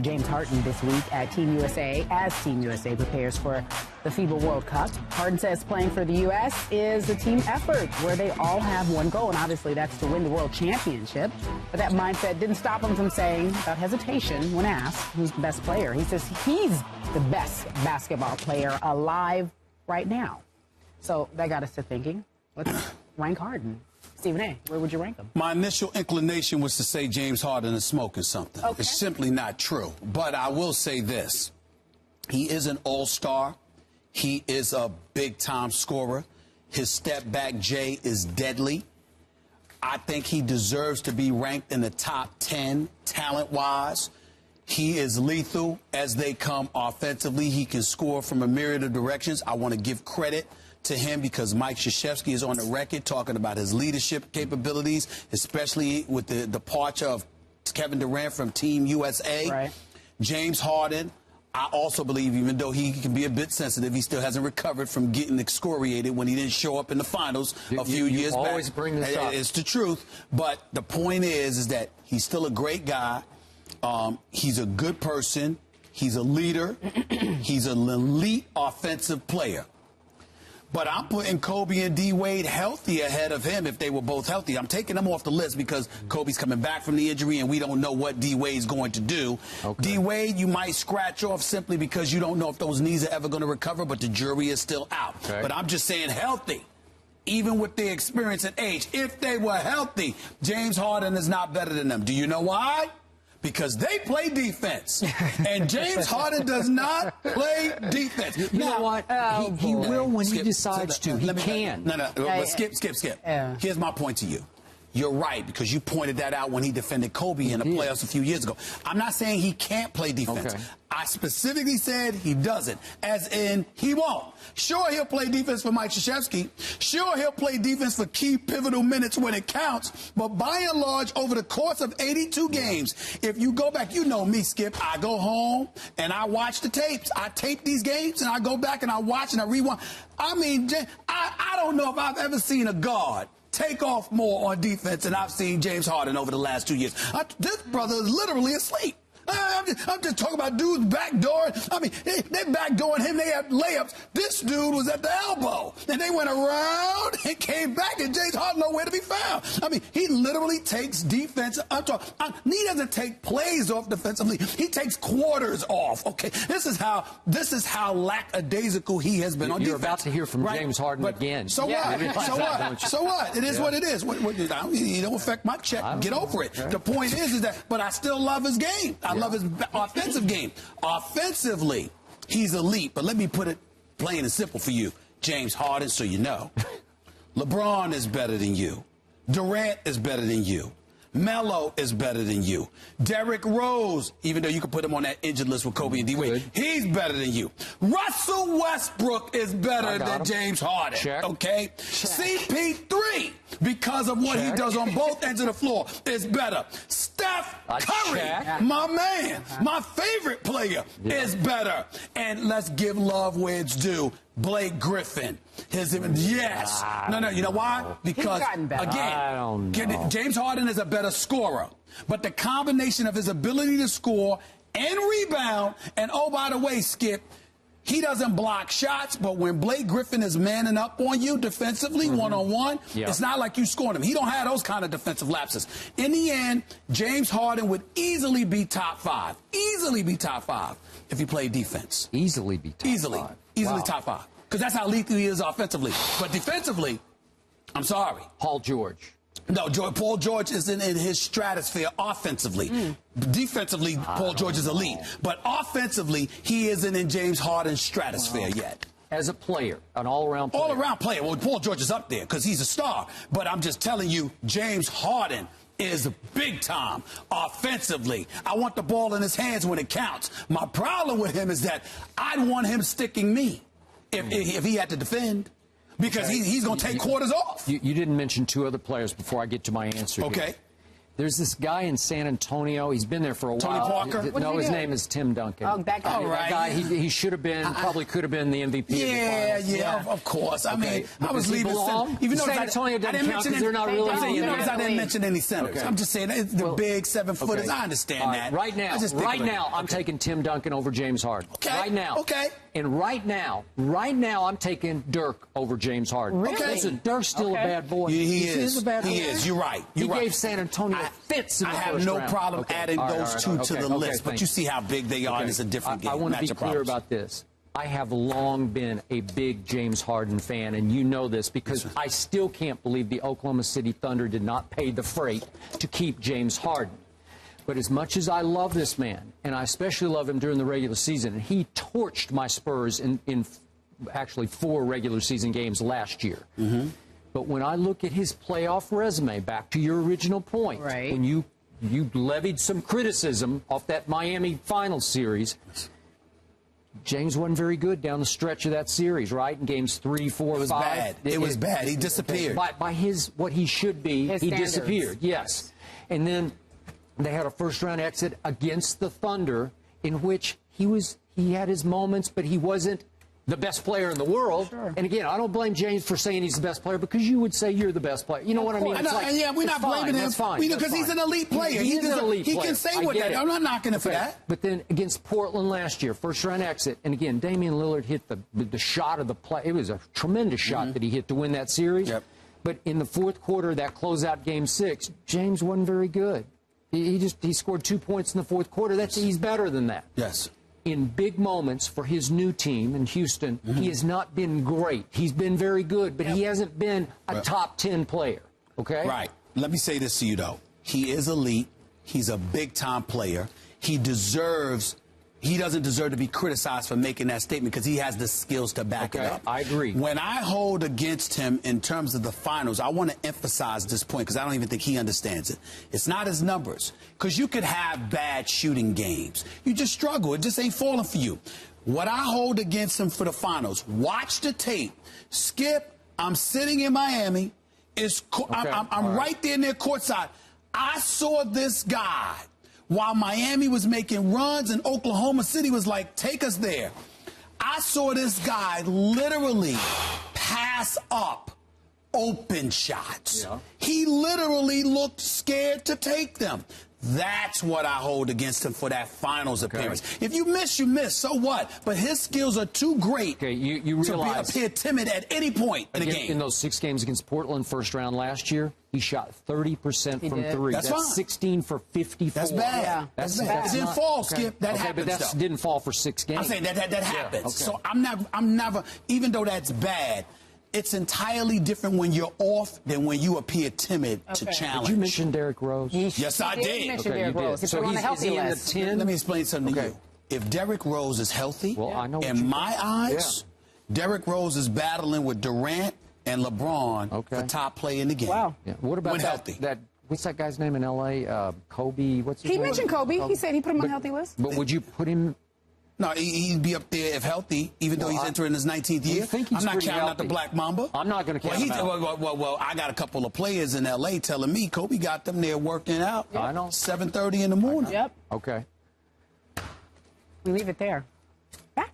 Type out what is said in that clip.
James Harden this week at Team USA as Team USA prepares for the FIBA World Cup. Harden says playing for the U.S. is a team effort where they all have one goal, and obviously that's to win the World Championship. But that mindset didn't stop him from saying, without hesitation, when asked who's the best player, he says he's the best basketball player alive right now. So that got us to thinking, let's rank Harden. Stephen A., where would you rank him? My initial inclination was to say James Harden is smoking something. Okay. It's simply not true. But I will say this. He is an all-star. He is a big-time scorer. His step-back J is deadly. I think he deserves to be ranked in the top 10 talent-wise. He is lethal as they come offensively. He can score from a myriad of directions. I want to give credit to him because Mike Krzyzewski is on the record talking about his leadership capabilities, especially with the departure of Kevin Durant from Team USA. Right. James Harden, I also believe, even though he can be a bit sensitive, he still hasn't recovered from getting excoriated when he didn't show up in the finals a few years back. You always bring this up. It's the truth. But the point is that he's still a great guy. He's a good person. He's a leader. He's an elite offensive player. But I'm putting Kobe and D-Wade healthy ahead of him if they were both healthy. I'm taking them off the list because Kobe's coming back from the injury and we don't know what D-Wade's going to do. Okay. D-Wade, you might scratch off simply because you don't know if those knees are ever going to recover, but the jury is still out. Okay. But I'm just saying healthy, even with their experience and age. If they were healthy, James Harden is not better than them. Do you know why? Because they play defense, and James Harden does not play defense. You know what? He will when he decides to. He can. No. Skip. Here's my point to you. You're right, because you pointed that out when he defended Kobe in the playoffs a few years ago. I'm not saying he can't play defense. Okay. I specifically said he doesn't, as in he won't. Sure, he'll play defense for Mike Krzyzewski. Sure, he'll play defense for key pivotal minutes when it counts. But by and large, over the course of 82 games, if you go back, you know me, Skip, I go home and I watch the tapes. I tape these games and I go back and I watch and I rewind. I mean, I don't know if I've ever seen a guard take off more on defense than I've seen James Harden over the last 2 years. This brother is literally asleep. I'm just talking about dudes backdooring. I mean, they backdooring him. They had layups. This dude was at the elbow. And they went around and came back, and James Harden nowhere to be found. I mean, he literally takes defense. He doesn't take plays off defensively. He takes quarters off. Okay, this is how lackadaisical he has been on defense. You're about to hear from James Harden again. So what? So what? It is what it is. He don't affect my check. Get over it. The point is that, but I still love his game. I love his offensive game. Offensively, he's elite. But let me put it plain and simple for you. James Harden, so you know. LeBron is better than you. Durant is better than you. Melo is better than you. Derrick Rose, even though you can put him on that injured list with Kobe and D-Wade, he's better than you. Russell Westbrook is better than James Harden. Check. Okay? Check. CP3, because of what he does on both ends of the floor, is better. Steph Curry, my man, my favorite player, is better. And let's give love where it's due. Blake Griffin. Yes. No, you know why? Because, again, James Harden is a better scorer. But the combination of his ability to score and rebound, and oh, by the way, Skip, he doesn't block shots, but when Blake Griffin is manning up on you defensively, one-on-one, it's not like you scoring him. He don't have those kind of defensive lapses. In the end, James Harden would easily be top 5. Easily be top 5 if he played defense. Easily be top 5. Easily top 5. Because that's how lethal he is offensively. But defensively, I'm sorry. Paul George. No, Paul George is in his stratosphere offensively. Defensively, Paul George is elite. But offensively, he isn't in James Harden's stratosphere yet. As a player, an all-around player. All-around player. Well, Paul George is up there because he's a star. But I'm just telling you, James Harden is big time offensively. I want the ball in his hands when it counts. My problem with him is that I'd want him sticking me if he had to defend. Because he's going to take quarters off. You didn't mention 2 other players before I get to my answer. Okay. There's this guy in San Antonio. He's been there for a while. Tony Parker? No, his name is Tim Duncan. Oh, that guy. All right. That guy, he should have been, probably could have been the MVP of the finals. Of course. I mean, I was leaving belong? Even though San Antonio doesn't count because they're not really in the You notice I NBA. didn't mention any centers. Okay. I'm just saying the big 7-footers. Okay. I understand that. Right now, I'm taking Tim Duncan over James Harden. Okay. Right now. Okay. And right now, I'm taking Dirk over James Harden. Really? Okay. Listen, Dirk's still a bad boy. He is a bad boy. He is. You're right. You're He right. gave San Antonio fits in the I have first no round. problem adding those two to the list, but thank you see how big they are, and it's a different game. I want to be clear about this. I have long been a big James Harden fan, and you know this because I still can't believe the Oklahoma City Thunder did not pay the freight to keep James Harden. But as much as I love this man, and I especially love him during the regular season, and he torched my Spurs in actually 4 regular season games last year. But when I look at his playoff resume, back to your original point, when you levied some criticism off that Miami Finals series, James wasn't very good down the stretch of that series, right? In games 3, 4, 5. It was bad. It was bad. He disappeared. By what he should be, he disappeared. Yes. And then they had a first-round exit against the Thunder in which he had his moments, but he wasn't the best player in the world. And again, I don't blame James for saying he's the best player because you would say you're the best player. You know what I mean? We're not blaming him. Because he's an elite player. He can say what that. I'm not knocking him for that. But then against Portland last year, first-round exit, and again, Damian Lillard hit the shot of the play. It was a tremendous shot that he hit to win that series. But in the fourth quarter, that closeout game 6, James wasn't very good. He scored 2 points in the fourth quarter. He's better than that. Yes. In big moments for his new team in Houston, he has not been great. He's been very good, but he hasn't been a top 10 player. Okay? Right. Let me say this to you, though. He is elite. He's a big-time player. He doesn't deserve to be criticized for making that statement because he has the skills to back it up. I agree. When I hold against him in terms of the finals, I want to emphasize this point because I don't even think he understands it. It's not his numbers because you could have bad shooting games. You just struggle. It just ain't falling for you. What I hold against him for the finals, watch the tape. Skip, I'm sitting in Miami. I'm right there near courtside. I saw this guy while Miami was making runs and Oklahoma City was like, take us there. I saw this guy literally pass up open shots. He literally looked scared to take them. That's what I hold against him for that finals appearance. If you miss, you miss. So what? But his skills are too great you realize to appear timid at any point in the game. In those 6 games against Portland first round last year, he shot 30% from 3. That's fine. 16 for 54. That's bad. That's bad. It didn't fall, Skip. That happens. But that didn't fall for 6 games. I'm saying that happens. So I'm never, even though that's bad, it's entirely different when you're off than when you appear timid to challenge. Did you mention Derrick Rose? Yes, I did. Derrick Rose. So is he in the 10? Let me explain something to you. If Derrick Rose is healthy, I know in my eyes, Derrick Rose is battling with Durant and LeBron for top play in the game. Wow. What about when healthy? What's that guy's name in L.A.? Kobe? What's his name? He mentioned Kobe. He said he put him on a healthy list. But would you put him? No, he'd be up there if healthy, even though he's entering his 19th year. I'm not counting out the Black Mamba. I'm not going to count him out. Well, I got a couple of players in L.A. telling me Kobe got them there working out. I know. 7:30 in the morning. Yep. Okay. We leave it there.